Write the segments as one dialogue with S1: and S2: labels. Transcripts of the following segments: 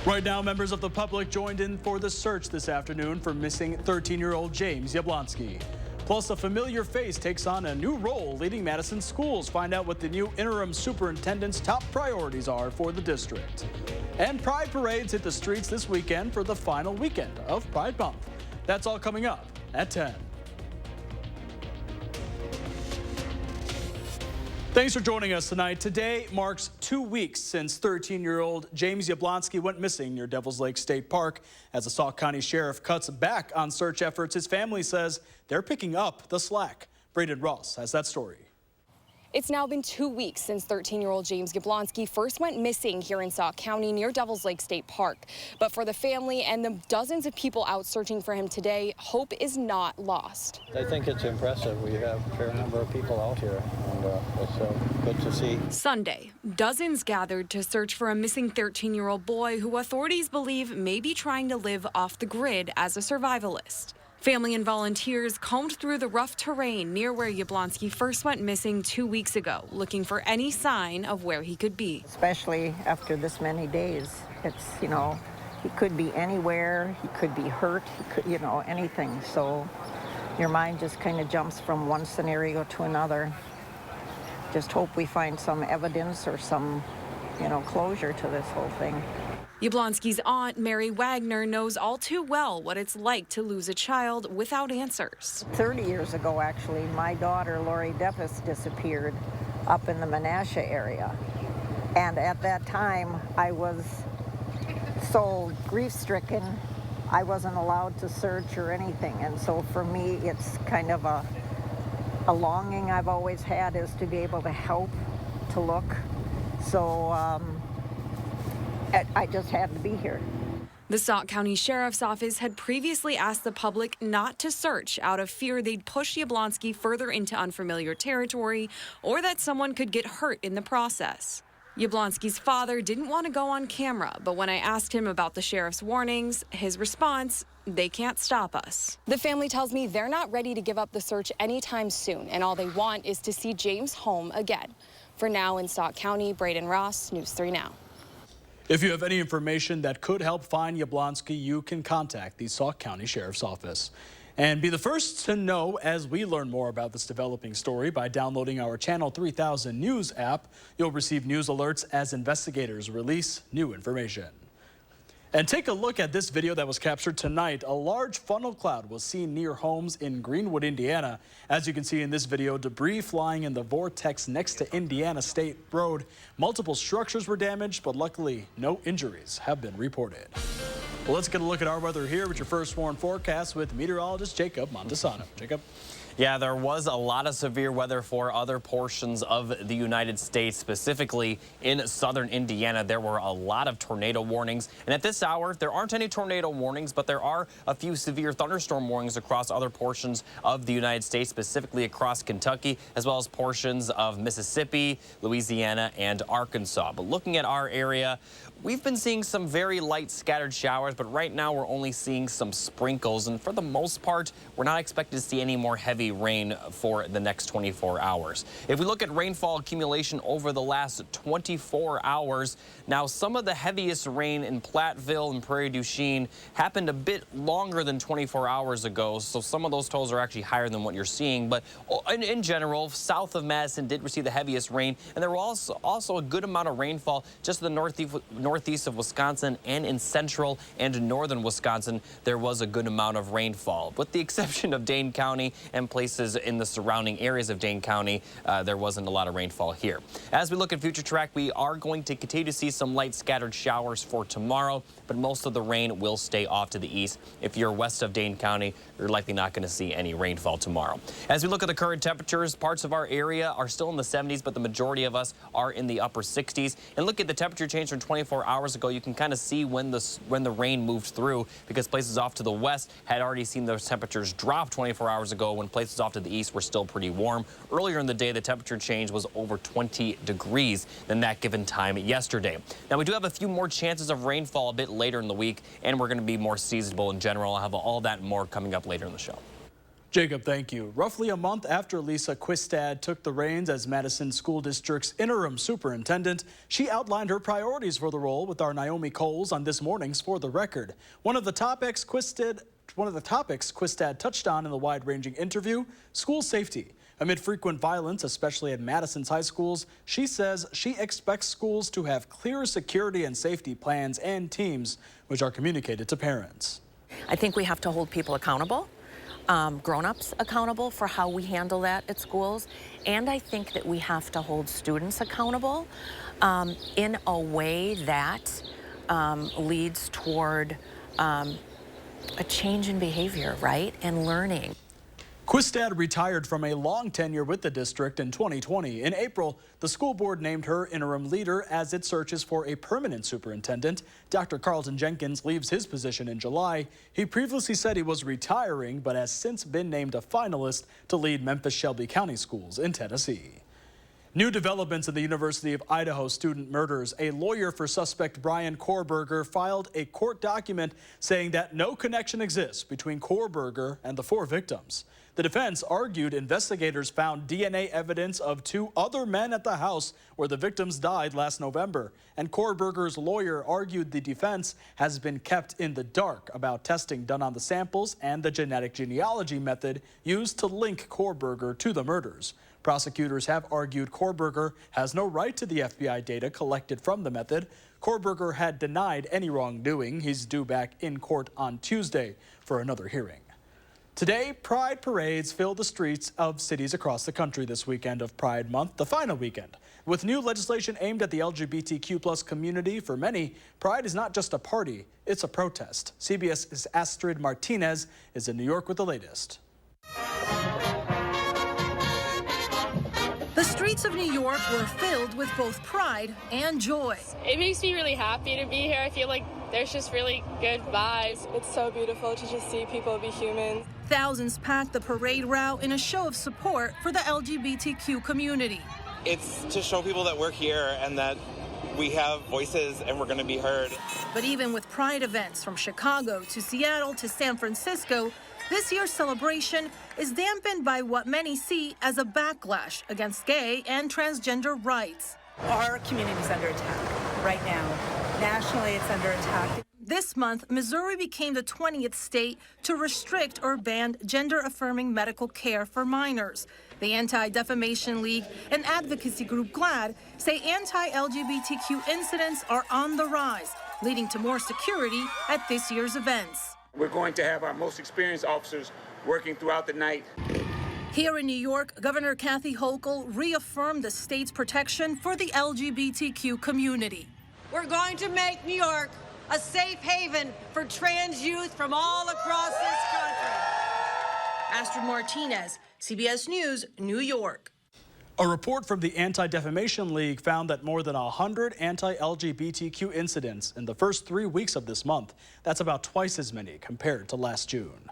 S1: Right now, members of the public joined in for the search this afternoon for missing 13-year-old James Yablonsky. Plus, a familiar face takes on a new role leading Madison schools. Find out what the new interim superintendent's top priorities are for the district. And pride parades hit the streets this weekend for the final weekend of Pride Month. That's all coming up at 10. Thanks for joining us tonight. Today marks 2 weeks since 13-year-old James Yablonsky went missing near Devil's Lake State Park. As the Sauk County Sheriff cuts back on search efforts, his family says they're picking up the slack. Braden Ross has that story.
S2: It's now been 2 weeks since 13-year-old James Yablonsky first went missing here in Sauk County near Devil's Lake State Park. But for the family and the dozens of people out searching for him today, hope is not lost.
S3: I think it's impressive. We have a fair number of people out here, and it's good to see.
S2: Sunday, dozens gathered to search for a missing 13-year-old boy who authorities believe may be trying to live off the grid as a survivalist. Family and volunteers combed through the rough terrain near where Yablonsky first went missing 2 weeks ago, looking for any sign of where he could be.
S4: Especially after this many days, it's, he could be anywhere, he could be hurt, he could, anything. So your mind just kind of jumps from one scenario to another. Just hope we find some evidence or some, closure to this whole thing.
S2: Yablonsky's aunt, Mary Wagner, knows all too well what it's like to lose a child without answers.
S4: 30 years ago, actually, my daughter, Lori Deppis, disappeared up in the Menasha area. And at that time, I was so grief-stricken, I wasn't allowed to search or anything. And so for me, it's kind of a longing I've always had, is to be able to help, to look. So I just had to be here.
S2: The Sauk County Sheriff's Office had previously asked the public not to search out of fear they'd push Yablonsky further into unfamiliar territory or that someone could get hurt in the process. Yablonsky's father didn't want to go on camera, but when I asked him about the sheriff's warnings, his response, "They can't stop us." The family tells me they're not ready to give up the search anytime soon, and all they want is to see James home again. For now in Sauk County, Braden Ross, News 3 Now.
S1: If you have any information that could help find Yablonsky, you can contact the Sauk County Sheriff's Office. And be the first to know as we learn more about this developing story by downloading our Channel 3000 News app. You'll receive news alerts as investigators release new information. And take a look at this video that was captured tonight. A large funnel cloud was seen near homes in Greenwood, Indiana. As you can see in this video, debris flying in the vortex next to Indiana State Road. Multiple structures were damaged, but luckily no injuries have been reported. Well, let's get a look at our weather here with your first warn forecast with meteorologist Jacob Montesano. Jacob.
S5: Yeah, there was a lot of severe weather for other portions of the United States, specifically in southern Indiana. There were a lot of tornado warnings. And at this hour, there aren't any tornado warnings, but there are a few severe thunderstorm warnings across other portions of the United States, specifically across Kentucky, as well as portions of Mississippi, Louisiana, and Arkansas. But looking at our area, we've been seeing some very light scattered showers, but right now we're only seeing some sprinkles. And for the most part, we're not expected to see any more heavy rain for the next 24 hours. If we look at rainfall accumulation over the last 24 hours, now some of the heaviest rain in Platteville and Prairie du Chien happened a bit longer than 24 hours ago, so some of those totals are actually higher than what you're seeing. But in general, south of Madison did receive the heaviest rain, and there was also a good amount of rainfall just to the northeast of Wisconsin, and in central and northern Wisconsin, there was a good amount of rainfall. With the exception of Dane County and places in the surrounding areas of Dane County, there wasn't a lot of rainfall here. As we look at future track, we are going to continue to see some light scattered showers for tomorrow, but most of the rain will stay off to the east. If you're west of Dane County, you're likely not going to see any rainfall tomorrow. As we look at the current temperatures, parts of our area are still in the 70s, but the majority of us are in the upper 60s. And look at the temperature change from 24 hours ago. You can kind of see when the rain moved through, because places off to the west had already seen those temperatures drop 24 hours ago, when places off to the east were still pretty warm. Earlier in the day, the temperature change was over 20 degrees than that given time yesterday. Now, we do have a few more chances of rainfall a bit later in the week, and we're going to be more seasonable in general. I'll have all that and more coming up later in the show.
S1: Jacob, thank you. Roughly a month after Lisa Quistad took the reins as Madison School District's interim superintendent, she outlined her priorities for the role with our Naomi Coles on this morning's For the Record. One of the topics Quistad touched on in the wide-ranging interview, school safety. Amid frequent violence, especially at Madison's high schools, she says she expects schools to have clear security and safety plans and teams, which are communicated to parents.
S6: I think we have to hold people accountable. Grown-ups accountable for how we handle that at schools, and I think that we have to hold students accountable in a way that leads toward a change in behavior, right, and learning.
S1: Quistad retired from a long tenure with the district in 2020. In April, the school board named her interim leader as it searches for a permanent superintendent. Dr. Carlton Jenkins leaves his position in July. He previously said he was retiring, but has since been named a finalist to lead Memphis-Shelby County Schools in Tennessee. New developments in the University of Idaho student murders. A lawyer for suspect Brian Korberger filed a court document saying that no connection exists between Korberger and the 4 victims. The defense argued investigators found DNA evidence of 2 other men at the house where the victims died last November. And Korberger's lawyer argued the defense has been kept in the dark about testing done on the samples and the genetic genealogy method used to link Korberger to the murders. Prosecutors have argued Korberger has no right to the FBI data collected from the method. Korberger had denied any wrongdoing. He's due back in court on Tuesday for another hearing. Today, pride parades fill the streets of cities across the country this weekend of Pride Month, the final weekend. With new legislation aimed at the LGBTQ+ community, for many, Pride is not just a party, it's a protest. CBS's Astrid Martinez is in New York with the latest.
S7: The streets of New York were filled with both pride and joy.
S8: It makes me really happy to be here. I feel like there's just really good vibes.
S9: It's so beautiful to just see people be human.
S7: Thousands packed the parade route in a show of support for the LGBTQ community.
S10: It's to show people that we're here and that we have voices and we're going to be heard.
S7: But even with pride events from Chicago to Seattle to San Francisco, this year's celebration is dampened by what many see as a backlash against gay and transgender rights.
S11: Our community is under attack right now. Nationally, it's under attack.
S7: This month, Missouri became the 20th state to restrict or ban gender-affirming medical care for minors. The Anti-Defamation League and advocacy group GLAAD say anti-LGBTQ incidents are on the rise, leading to more security at this year's events.
S12: We're going to have our most experienced officers working throughout the night.
S7: Here in New York, Governor Kathy Hochul reaffirmed the state's protection for the LGBTQ community.
S13: We're going to make New York a safe haven for trans youth from all across this country.
S7: Astrid Martinez, CBS News, New York.
S1: A report from the Anti-Defamation League found that more than 100 anti-LGBTQ incidents in the first 3 weeks of this month. That's about twice as many compared to last June.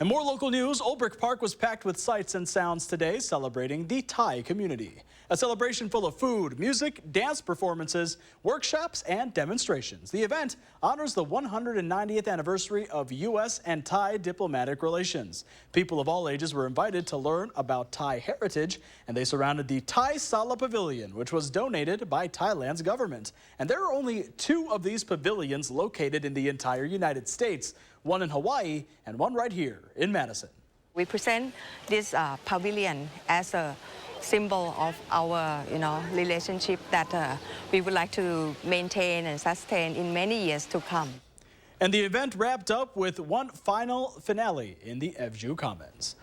S1: And more local news, Olbrich Park was packed with sights and sounds today celebrating the Thai community. A celebration full of food, music, dance performances, workshops, and demonstrations. The event honors the 190th anniversary of U.S. and Thai diplomatic relations. People of all ages were invited to learn about Thai heritage, and they surrounded the Thai Sala Pavilion, which was donated by Thailand's government. And there are only 2 of these pavilions located in the entire United States, one in Hawaii and one right here in Madison.
S14: We present this pavilion as a symbol of our, relationship that we would like to maintain and sustain in many years to come.
S1: And the event wrapped up with one final finale in the FJU Commons.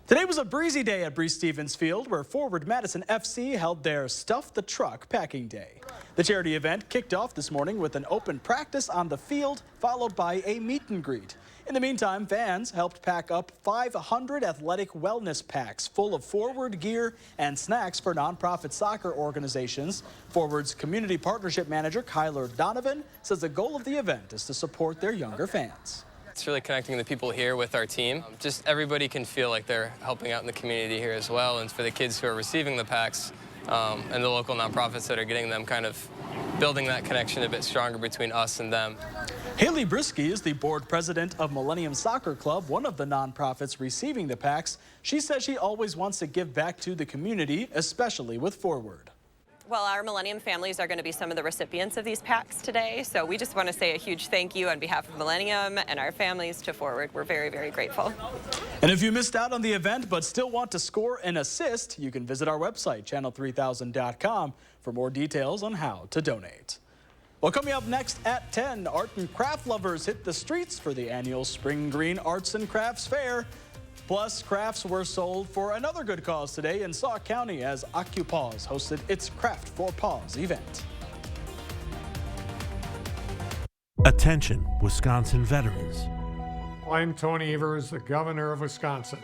S1: Today was a breezy day at Breese Stevens Field, where Forward Madison FC held their Stuff the Truck packing day. The charity event kicked off this morning with an open practice on the field, followed by a meet and greet. In the meantime, fans helped pack up 500 athletic wellness packs full of Forward gear and snacks for nonprofit soccer organizations. Forward's community partnership manager, Kyler Donovan, says the goal of the event is to support their younger fans.
S15: It's really connecting the people here with our team. Just everybody can feel like they're helping out in the community here as well. And for the kids who are receiving the packs and the local nonprofits that are getting them, kind of building that connection a bit stronger between us and them.
S1: Haley Brisky is the board president of Millennium Soccer Club, one of the nonprofits receiving the packs. She says she always wants to give back to the community, especially with Forward.
S16: Well, our Millennium families are going to be some of the recipients of these packs today, so we just want to say a huge thank you on behalf of Millennium and our families to Forward. We're very, very grateful.
S1: And if you missed out on the event but still want to score an assist, you can visit our website, channel3000.com, for more details on how to donate. Well, coming up next at 10, art and craft lovers hit the streets for the annual Spring Green Arts and Crafts Fair. Plus, crafts were sold for another good cause today in Sauk County as OccuPaws hosted its Craft for Paws event.
S17: Attention, Wisconsin veterans.
S18: I'm Tony Evers, the governor of Wisconsin.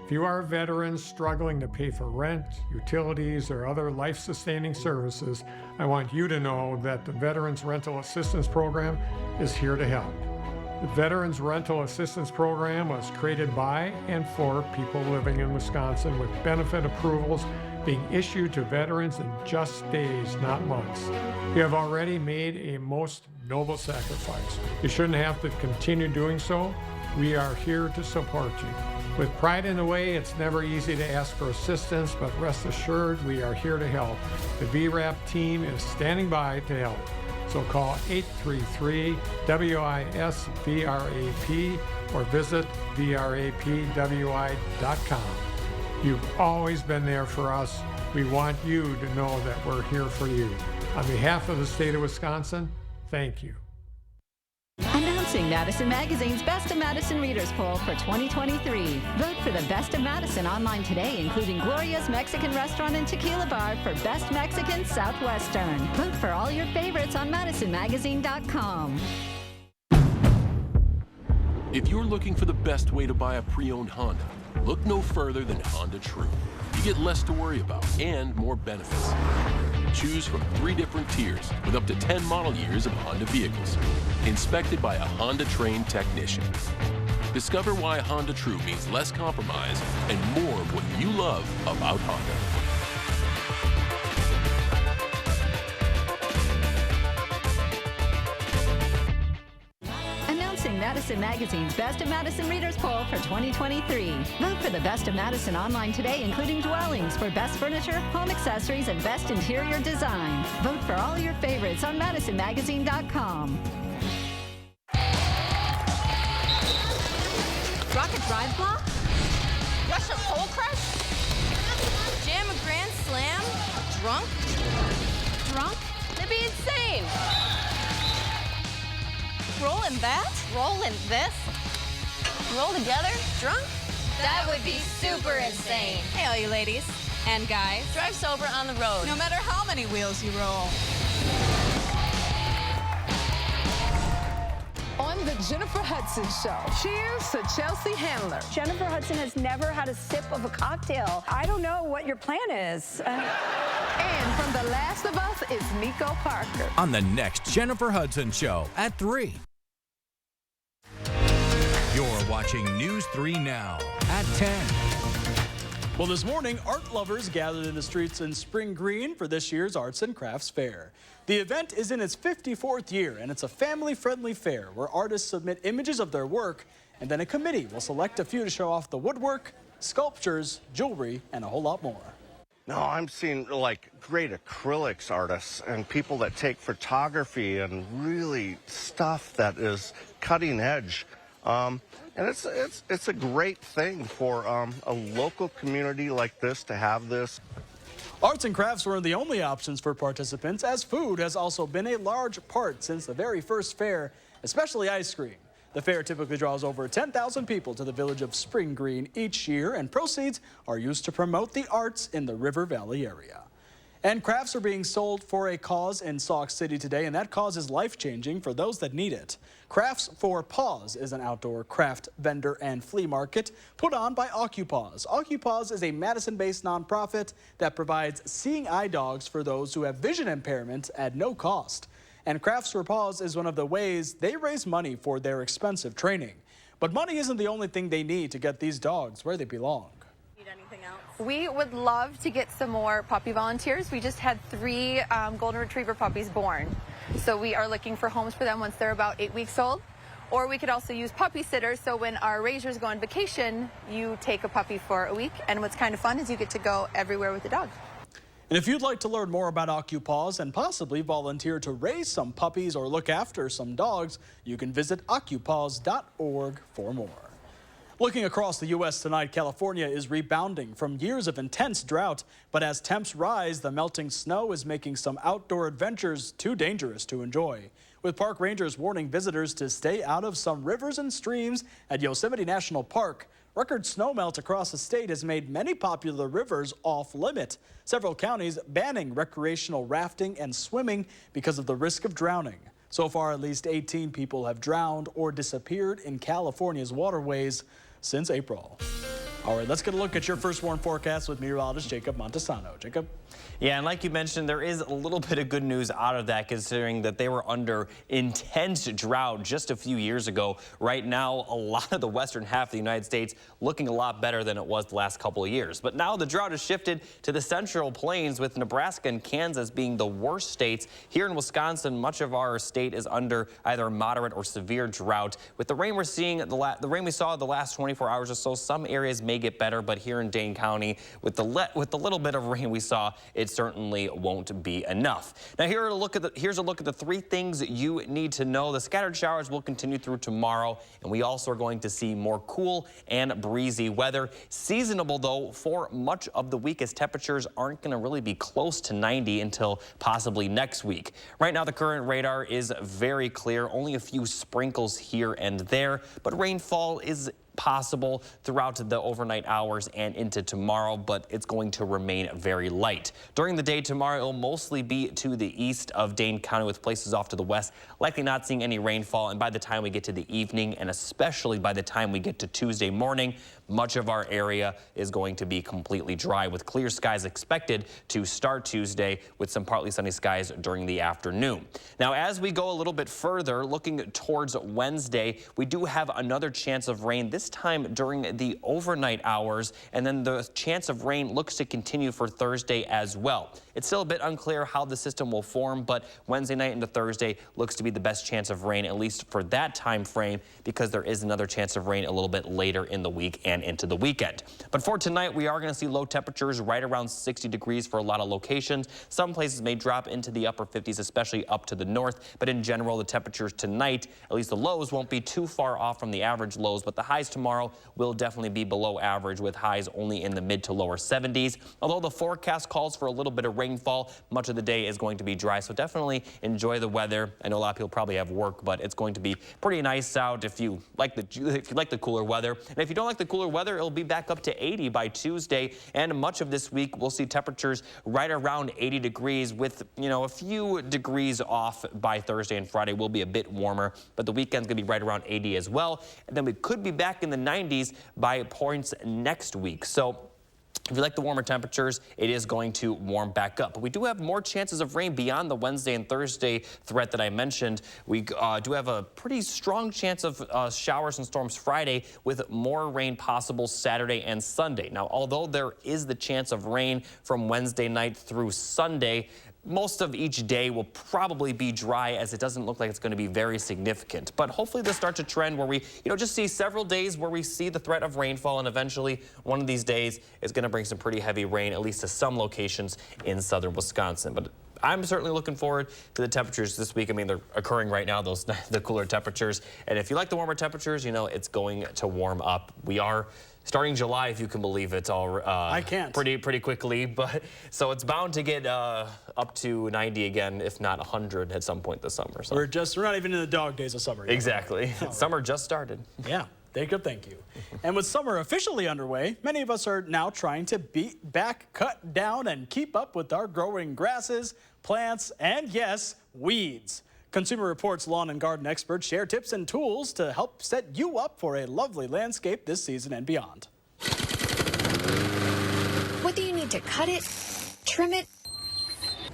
S18: If you are a veteran struggling to pay for rent, utilities, or other life-sustaining services, I want you to know that the Veterans Rental Assistance Program is here to help. The Veterans Rental Assistance Program was created by and for people living in Wisconsin with benefit approvals being issued to veterans in just days, not months. You have already made a most noble sacrifice. You shouldn't have to continue doing so. We are here to support you. With pride in the way, it's never easy to ask for assistance, but rest assured we are here to help. The VRAP team is standing by to help. So call 833-WISC-VRAP or visit vrapwi.com. You've always been there for us. We want you to know that we're here for you. On behalf of the state of Wisconsin, thank you.
S19: Announcing Madison Magazine's Best of Madison Readers Poll for 2023. Vote for the Best of Madison online today, including Gloria's Mexican Restaurant and Tequila Bar for Best Mexican Southwestern. Vote for all your favorites on MadisonMagazine.com.
S20: If you're looking for the best way to buy a pre-owned Honda, look no further than Honda True. You get less to worry about and more benefits. Choose from 3 different tiers with up to 10 model years of Honda vehicles, inspected by a Honda-trained technician. Discover why Honda True means less compromise and more of what you love about Honda.
S19: Madison Magazine's Best of Madison Readers Poll for 2023. Vote for the Best of Madison online today, including dwellings for best furniture, home accessories, and best interior design. Vote for all your favorites on MadisonMagazine.com.
S21: Rocket Drive Block? Russia Pole Crush? Jam a Grand Slam? Drunk? Drunk? That'd be insane! Roll in that? Roll in this? Roll together? Drunk? That would be super insane. Hey, all you ladies and guys. Drive sober on the road. No matter how many wheels you roll.
S22: On the Jennifer Hudson Show. Cheers to Chelsea Handler.
S23: Jennifer Hudson has never had a sip of a cocktail. I don't know what your plan is.
S22: And from The Last of Us is Nico Parker.
S24: On the next Jennifer Hudson Show at 3. You're watching News 3 Now at 10.
S1: Well, this morning, art lovers gathered in the streets in Spring Green for this year's Arts and Crafts Fair. The event is in its 54th year, and it's a family-friendly fair where artists submit images of their work, and then a committee will select a few to show off the woodwork, sculptures, jewelry, and a whole lot more.
S25: No, I'm seeing like great acrylics artists and people that take photography and really stuff that is cutting edge. And it's a great thing for a local community like this to have this.
S1: Arts and crafts weren't the only options for participants, as food has also been a large part since the very first fair, especially ice cream. The fair typically draws over 10,000 people to the village of Spring Green each year, and proceeds are used to promote the arts in the River Valley area. And crafts are being sold for a cause in Sauk City today, and that cause is life-changing for those that need it. Crafts for Paws is an outdoor craft vendor and flea market put on by OccuPaws. OccuPaws is a Madison-based nonprofit that provides seeing eye dogs for those who have vision impairment at no cost. And Crafts for Paws is one of the ways they raise money for their expensive training. But money isn't the only thing they need to get these dogs where they belong.
S26: We would love to get some more puppy volunteers. We just had 3 golden retriever puppies born. So we are looking for homes for them once they're about 8 weeks old. Or we could also use puppy sitters. So when our raisers go on vacation, you take a puppy for a week. And what's kind of fun is you get to go everywhere with the dog.
S1: And if you'd like to learn more about OccuPaws and possibly volunteer to raise some puppies or look after some dogs, you can visit occupaws.org for more. Looking across the U.S. tonight, California is rebounding from years of intense drought. But as temps rise, the melting snow is making some outdoor adventures too dangerous to enjoy, with park rangers warning visitors to stay out of some rivers and streams at Yosemite National Park. Record snowmelt across the state has made many popular rivers off-limit. Several counties banning recreational rafting and swimming because of the risk of drowning. So far, at least 18 people have drowned or disappeared in California's waterways since April. All right, let's get a look at your first warn forecast with meteorologist Jacob Montesano. Jacob?
S2: Yeah, and like you mentioned, there is a little bit of good news out of that, considering that they were under intense drought just a few years ago. Right now, a lot of the western half of the United States looking a lot better than it was the last couple of years. But now the drought has shifted to the central plains, with Nebraska and Kansas being the worst states. Here in Wisconsin, much of our state is under either moderate or severe drought. With the rain we're seeing, the rain we saw the last 24 hours or so, some areas may get better, but here in Dane County, with the little bit of rain we saw, it certainly won't be enough. Now here's a look at the three things you need to know. The scattered showers will continue through tomorrow, and we also are going to see more cool and breezy weather. Seasonable, though, for much of the week, as temperatures aren't going to really be close to 90 until possibly next week. Right now, the current radar is very clear. Only a few sprinkles here and there, but rainfall is possible throughout the overnight hours and into tomorrow, but it's going to remain very light. During the day tomorrow, it'll mostly be to the east of Dane County, with places off to the west likely not seeing any rainfall. And by the time we get to the evening, and especially by the time we get to Tuesday morning, much of our area is going to be completely dry, with clear skies expected to start Tuesday, with some partly sunny skies during the afternoon. Now, as we go a little bit further, looking towards Wednesday, we do have another chance of rain, this time during the overnight hours, and then the chance of rain looks to continue for Thursday as well. It's still a bit unclear how the system will form, but Wednesday night into Thursday looks to be the best chance of rain, at least for that time frame, because there is another chance of rain a little bit later in the week and into the weekend. But for tonight, we are going to see low temperatures right around 60 degrees for a lot of locations. Some places may drop into the upper 50s, especially up to the north. But in general, the temperatures tonight, at least the lows, won't be too far off from the average lows. But the highs tomorrow will definitely be below average, with highs only in the mid to lower 70s. Although the forecast calls for a little bit of rainfall, much of the day is going to be dry. So definitely enjoy the weather. I know a lot of people probably have work, but it's going to be pretty nice out if you like the cooler weather. And if you don't like the cooler weather, it'll be back up to 80 by Tuesday, and much of this week we'll see temperatures right around 80 degrees, with a few degrees off by Thursday and Friday. Will be a bit warmer, but the weekend's gonna be right around 80 as well, and then we could be back in the 90s by points next week. So if you like the warmer temperatures, it is going to warm back up. But we do have more chances of rain beyond the Wednesday and Thursday threat that I mentioned. We do have a pretty strong chance of showers and storms Friday, with more rain possible Saturday and Sunday. Now, although there is the chance of rain from Wednesday night through Sunday, most of each day will probably be dry, as it doesn't look like it's going to be very significant. But hopefully this starts to trend where we, just see several days where we see the threat of rainfall, and eventually one of these days is going to bring some pretty heavy rain, at least to some locations in southern Wisconsin. But I'm certainly looking forward to the temperatures this week. I mean, they're occurring right now, the cooler temperatures. And if you like the warmer temperatures, it's going to warm up. We are starting July, if you can believe it,
S1: I can't.
S2: Pretty quickly, but so it's bound to get up to 90 again, if not 100 at some point this summer. So.
S1: We're not even in the dog days of summer yet.
S2: Exactly. Summer just started.
S1: Yeah. Jacob, thank you. And with summer officially underway, many of us are now trying to beat back, cut down, and keep up with our growing grasses, plants, and yes, weeds. Consumer Reports lawn and garden experts share tips and tools to help set you up for a lovely landscape this season and beyond.
S3: Whether you need to cut it, trim it,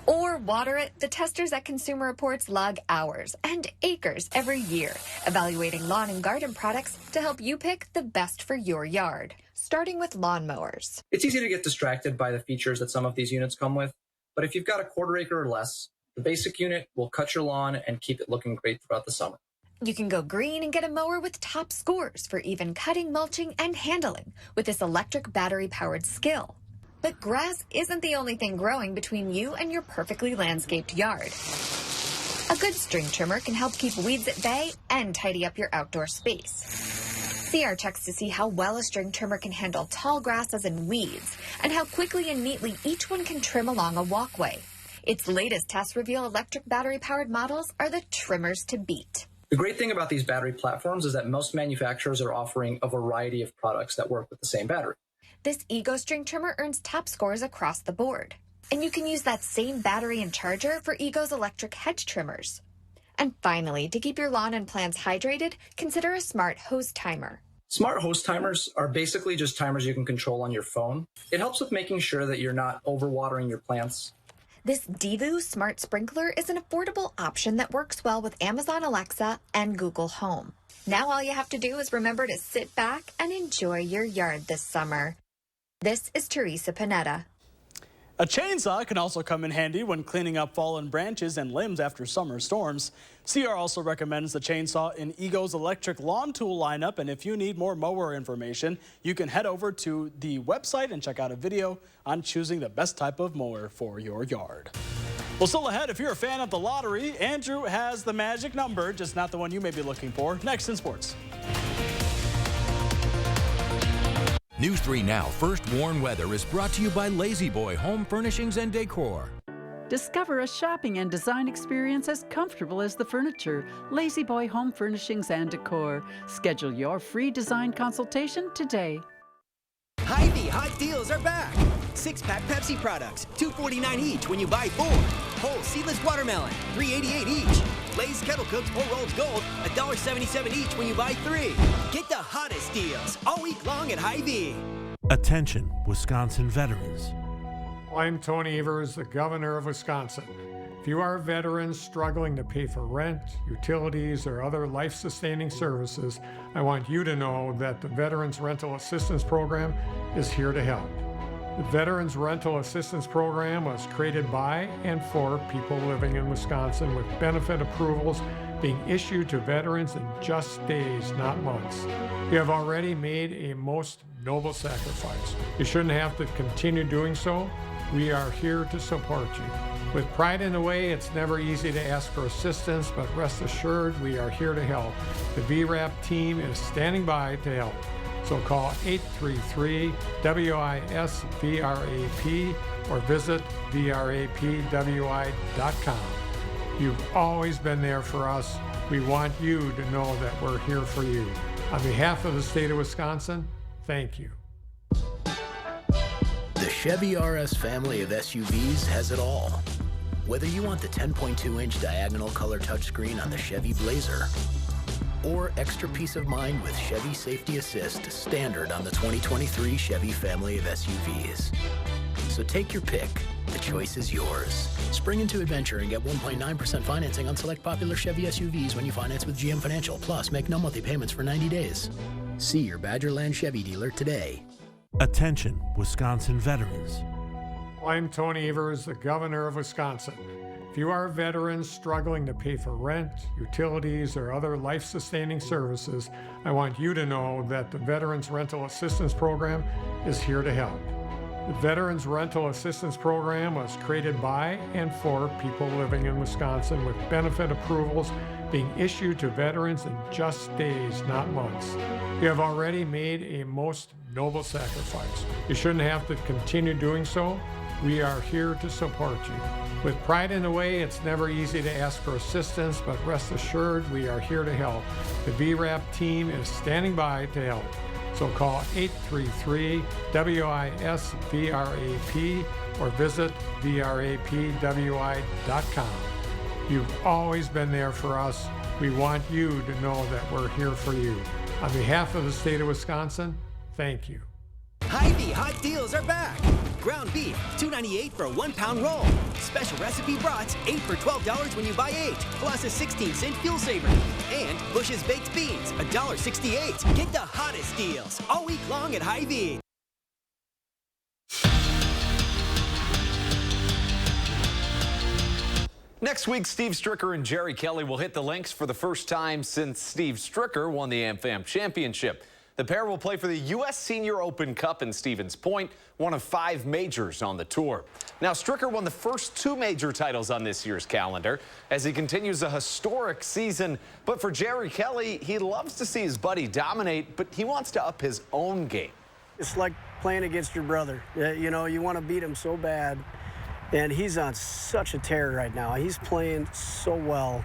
S3: or water it, the testers at Consumer Reports log hours and acres every year, evaluating lawn and garden products to help you pick the best for your yard, starting with lawnmowers.
S4: It's easy to get distracted by the features that some of these units come with, but if you've got a quarter acre or less, The basic unit will cut your lawn and keep it looking great throughout the summer.
S3: You can go green and get a mower with top scores for even cutting, mulching, and handling with this electric battery-powered skill. But grass isn't the only thing growing between you and your perfectly landscaped yard. A good string trimmer can help keep weeds at bay and tidy up your outdoor space. CR checks to see how well a string trimmer can handle tall grasses and weeds, and how quickly and neatly each one can trim along a walkway. Its latest tests reveal electric battery-powered models are the trimmers to beat.
S4: The great thing about these battery platforms is that most manufacturers are offering a variety of products that work with the same battery.
S3: This Ego string trimmer earns top scores across the board. And you can use that same battery and charger for Ego's electric hedge trimmers. And finally, to keep your lawn and plants hydrated, consider a smart hose timer.
S4: Smart hose timers are basically just timers you can control on your phone. It helps with making sure that you're not overwatering your plants.
S3: This Divu Smart Sprinkler is an affordable option that works well with Amazon Alexa and Google Home. Now all you have to do is remember to sit back and enjoy your yard this summer. This is Teresa Panetta.
S1: A chainsaw can also come in handy when cleaning up fallen branches and limbs after summer storms. CR also recommends the chainsaw in Ego's electric lawn tool lineup, and if you need more mower information, you can head over to the website and check out a video on choosing the best type of mower for your yard. Well, still ahead, if you're a fan of the lottery, Andrew has the magic number, just not the one you may be looking for. Next in sports.
S24: News 3 Now First Warn Weather is brought to you by Lazy Boy Home Furnishings and Decor.
S5: Discover a shopping and design experience as comfortable as the furniture. Lazy Boy Home Furnishings and Decor. Schedule your free design consultation today.
S6: Hy-Vee hot deals are back. 6-pack Pepsi products, $2.49 each when you buy 4. Whole seedless watermelon, $3.88 each. Lay's Kettle Cooks 4 rolls gold, $1.77 each when you buy 3. Get the hottest deals all week long at Hy-Vee.
S17: Attention, Wisconsin veterans.
S18: I'm Tony Evers, the governor of Wisconsin. If you are a veteran struggling to pay for rent, utilities, or other life-sustaining services, I want you to know that the Veterans Rental Assistance Program is here to help. The Veterans Rental Assistance Program was created by and for people living in Wisconsin with benefit approvals being issued to veterans in just days, not months. You have already made a most noble sacrifice. You shouldn't have to continue doing so. We are here to support you. With pride in the way, it's never easy to ask for assistance, but rest assured we are here to help. The VRAP team is standing by to help. So call 833-WISC-VRAP or visit vrapwi.com. You've always been there for us. We want you to know that we're here for you. On behalf of the state of Wisconsin, thank you.
S8: The Chevy RS family of SUVs has it all. Whether you want the 10.2-inch diagonal color touchscreen on the Chevy Blazer, or extra peace of mind with Chevy Safety Assist standard on the 2023 Chevy family of SUVs. So take your pick. The choice is yours. Spring into adventure and get 1.9% financing on select popular Chevy SUVs when you finance with GM Financial. Plus, make no monthly payments for 90 days. See your Badgerland Chevy dealer today.
S17: Attention, Wisconsin veterans.
S18: I'm Tony Evers, the governor of Wisconsin. If you are a veteran struggling to pay for rent, utilities, or other life-sustaining services, I want you to know that the Veterans Rental Assistance Program is here to help. The Veterans Rental Assistance Program was created by and for people living in Wisconsin with benefit approvals being issued to veterans in just days, not months. You have already made a most noble sacrifice. You shouldn't have to continue doing so. We are here to support you. With pride in the way, it's never easy to ask for assistance, but rest assured we are here to help. The VRAP team is standing by to help. So call 833-WISC-VRAP or visit vrapwi.com. You've always been there for us. We want you to know that we're here for you. On behalf of the state of Wisconsin, thank you.
S6: Hy-Vee hot deals are back. Ground beef, $2.98 for a 1-pound roll. Special recipe brats, 8 for $12 when you buy 8, plus a 16-cent fuel saver. And Bush's baked beans, $1.68. Get the hottest deals all week long at Hy-Vee.
S7: Next week, Steve Stricker and Jerry Kelly will hit the links for the first time since Steve Stricker won the AmFam Championship. The pair will play for the U.S. Senior Open Cup in Stevens Point, one of 5 majors on the tour. Now, Stricker won the first 2 major titles on this year's calendar as he continues a historic season. But for Jerry Kelly, he loves to see his buddy dominate, but he wants to up his own game.
S9: It's like playing against your brother. You know, you want to beat him so bad, and he's on such a tear right now. He's playing so well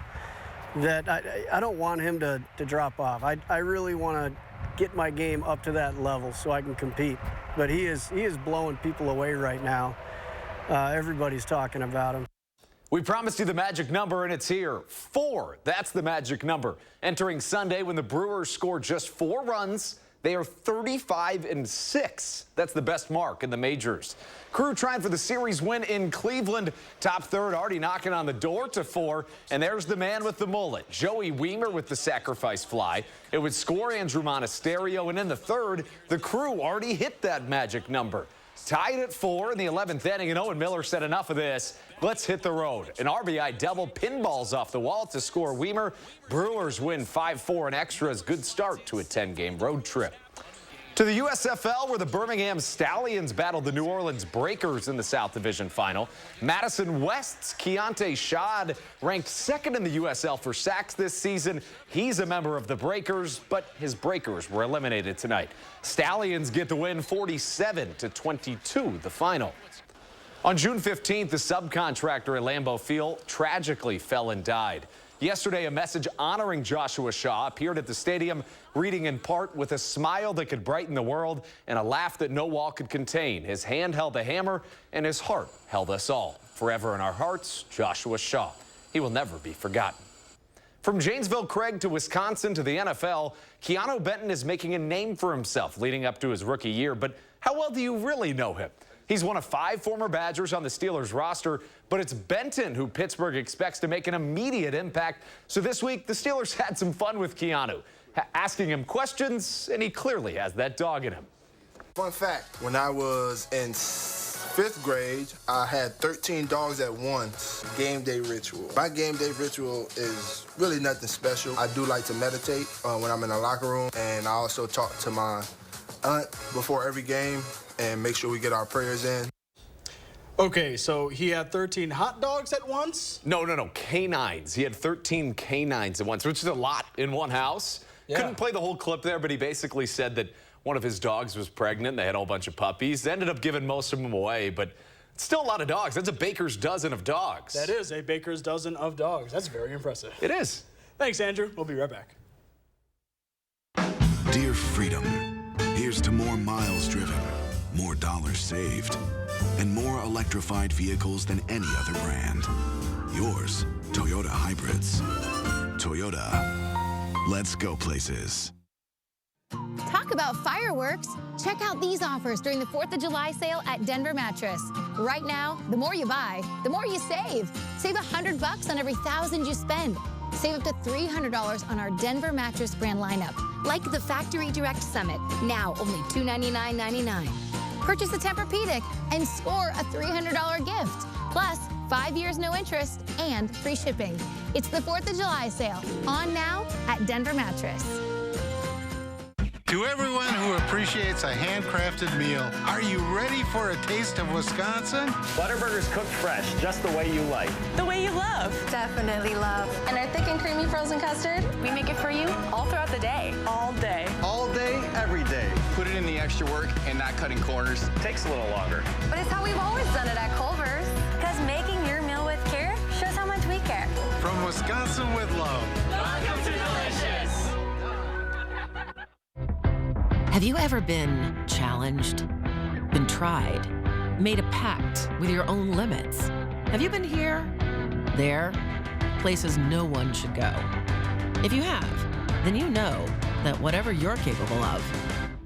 S9: that I don't want him to drop off. I really want to get my game up to that level so I can compete. But he is blowing people away right now. Everybody's talking about him.
S7: We promised you the magic number, and it's here. 4. That's the magic number. Entering Sunday, when the Brewers score just 4 runs, they are 35-6. That's the best mark in the majors. Crew trying for the series win in Cleveland. Top third already knocking on the door to 4. And there's the man with the mullet, Joey Wiemer, with the sacrifice fly. It would score Andrew Monasterio. And in the third, the Crew already hit that magic number. Tied at 4 in the 11th inning, and Owen Miller said enough of this. Let's hit the road. An RBI double, pinballs off the wall to score Wiemer. Brewers win 5-4 in extras. Good start to a 10-game road trip. To the USFL, where the Birmingham Stallions battled the New Orleans Breakers in the South Division final. Madison West's Keontae Shad ranked 2nd in the USL for sacks this season. He's a member of the Breakers, but his Breakers were eliminated tonight. Stallions get the win 47-22, the final. On June 15th, the subcontractor at Lambeau Field tragically fell and died. Yesterday, a message honoring Joshua Shaw appeared at the stadium, reading in part, "With a smile that could brighten the world and a laugh that no wall could contain. His hand held the hammer and his heart held us all. Forever in our hearts, Joshua Shaw. He will never be forgotten." From Janesville Craig to Wisconsin to the NFL, Keanu Benton is making a name for himself leading up to his rookie year. But how well do you really know him? He's one of 5 former Badgers on the Steelers roster, but it's Benton who Pittsburgh expects to make an immediate impact. So this week, the Steelers had some fun with Keanu, asking him questions, and he clearly has that dog in him.
S10: Fun fact, when I was in 5th grade, I had 13 dogs at once. Game day ritual. My game day ritual is really nothing special. I do like to meditate when I'm in the locker room, and I also talk to my aunt before every game and make sure we get our prayers in.
S1: Okay, so he had 13 hot dogs at once?
S7: No, canines. He had 13 canines at once, which is a lot in one house. Yeah. Couldn't play the whole clip there, but he basically said that one of his dogs was pregnant. They had a whole bunch of puppies. They ended up giving most of them away, but it's still a lot of dogs. That's a baker's dozen of dogs.
S1: That is a baker's dozen of dogs. That's very impressive.
S7: It is.
S1: Thanks, Andrew. We'll be right back.
S11: Dear Freedom, here's to more miles driven, more dollars saved, and more electrified vehicles than any other brand. Yours, Toyota Hybrids. Toyota, let's go places.
S12: Talk about fireworks. Check out these offers during the 4th of July sale at Denver Mattress. Right now, the more you buy, the more you save. Save $100 on every $1,000 you spend. Save up to $300 on our Denver Mattress brand lineup, like the Factory Direct Summit, now only $299.99. Purchase a Tempur-Pedic and score a $300 gift. Plus, 5 years no interest and free shipping. It's the 4th of July sale, on now at Denver Mattress.
S13: To everyone who appreciates a handcrafted meal, are you ready for a taste of Wisconsin?
S27: Butterburgers cooked fresh, just the way you like.
S28: The way you love.
S26: Definitely love.
S28: And our thick and creamy frozen custard, we make it for you all throughout the day. All day.
S27: All day, every day. Put it in the extra work and not cutting corners. Takes a little longer.
S26: But it's how we've always done it at Culver's. Because making your meal with care shows how much we care.
S13: From Wisconsin with love.
S28: Welcome to Delicious.
S29: Have you ever been challenged, been tried, made a pact with your own limits? Have you been here, there, places no one should go? If you have, then you know that whatever you're capable of,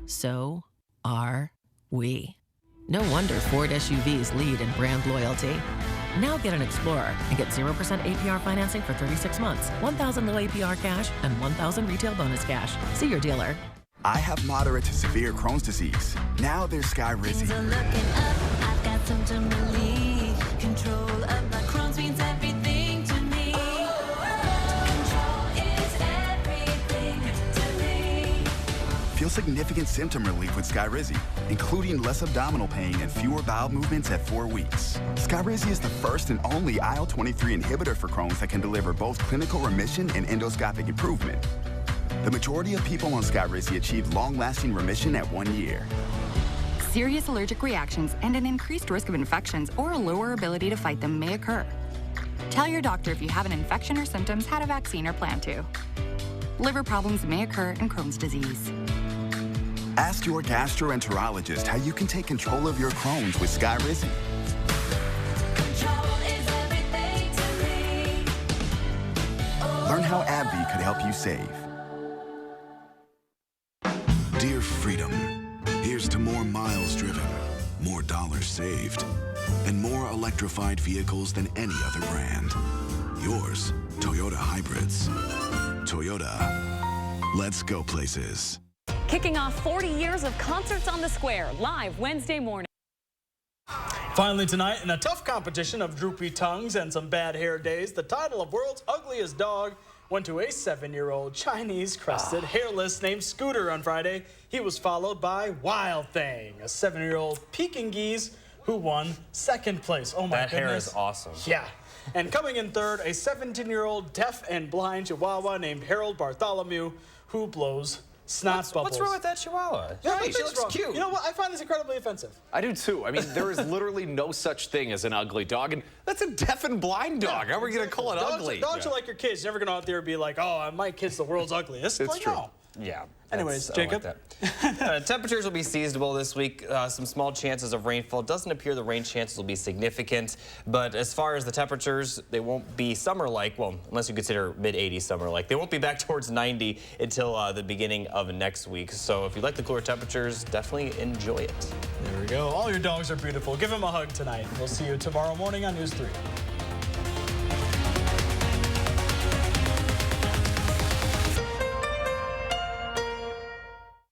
S29: so are we. No wonder Ford SUVs lead in brand loyalty. Now get an Explorer and get 0% APR financing for 36 months, $1,000 low APR cash, and $1,000 retail bonus cash. See your dealer.
S30: I have moderate to severe Crohn's disease. Now there's Skyrizi.
S31: I've got symptom relief. Control of my Crohn's means everything
S30: significant symptom relief with Skyrizi, including less abdominal pain and fewer bowel movements at 4 weeks. Skyrizi is the first and only IL-23 inhibitor for Crohn's that can deliver both clinical remission and endoscopic improvement. The majority of people on Skyrizi achieve long-lasting remission at 1 year.
S2: Serious allergic reactions and an increased risk of infections or a lower ability to fight them may occur. Tell your doctor if you have an infection or symptoms, had a vaccine, or plan to. Liver problems may occur in Crohn's disease.
S30: Ask your gastroenterologist how you can take control of your Crohn's with Skyrizi. Learn how AbbVie could help you save.
S11: Dear Freedom, here's to more miles driven, more dollars saved, and more electrified vehicles than any other brand. Yours, Toyota Hybrids. Toyota, let's go places.
S14: Kicking off 40 years of Concerts on the Square, live Wednesday morning.
S1: Finally tonight, in a tough competition of droopy tongues and some bad hair days, the title of World's Ugliest Dog went to a 7-year-old Chinese crested hairless named Scooter on Friday. He was followed by Wild Thing, a 7-year-old Pekingese who won second place. Oh my goodness.
S15: That hair is awesome.
S1: Yeah. And coming in third, a 17-year-old deaf and blind Chihuahua named Harold Bartholomew who blows snot bubbles.
S15: What's wrong with that Chihuahua?
S1: Yeah,
S15: She looks cute.
S1: You know what? I find this incredibly offensive.
S7: I do too. I mean, there is literally no such thing as an ugly dog, and that's a deaf and blind dog. How are we going to call it ugly?
S1: Dogs are like your kids. You're never going to go out there and be like, oh, my kid's the world's ugliest.
S15: It's
S1: like,
S15: true.
S1: No.
S15: Yeah.
S1: Anyways,
S15: I
S1: Jacob.
S15: like that. Temperatures will be seasonable this week. Some small chances of rainfall. It doesn't appear the rain chances will be significant. But as far as the temperatures, they won't be summer-like. Well, unless you consider mid-80s summer-like. They won't be back towards 90 until the beginning of next week. So if you like the cooler temperatures, definitely enjoy it.
S1: There we go. All your dogs are beautiful. Give them a hug tonight. We'll see you tomorrow morning on News 3.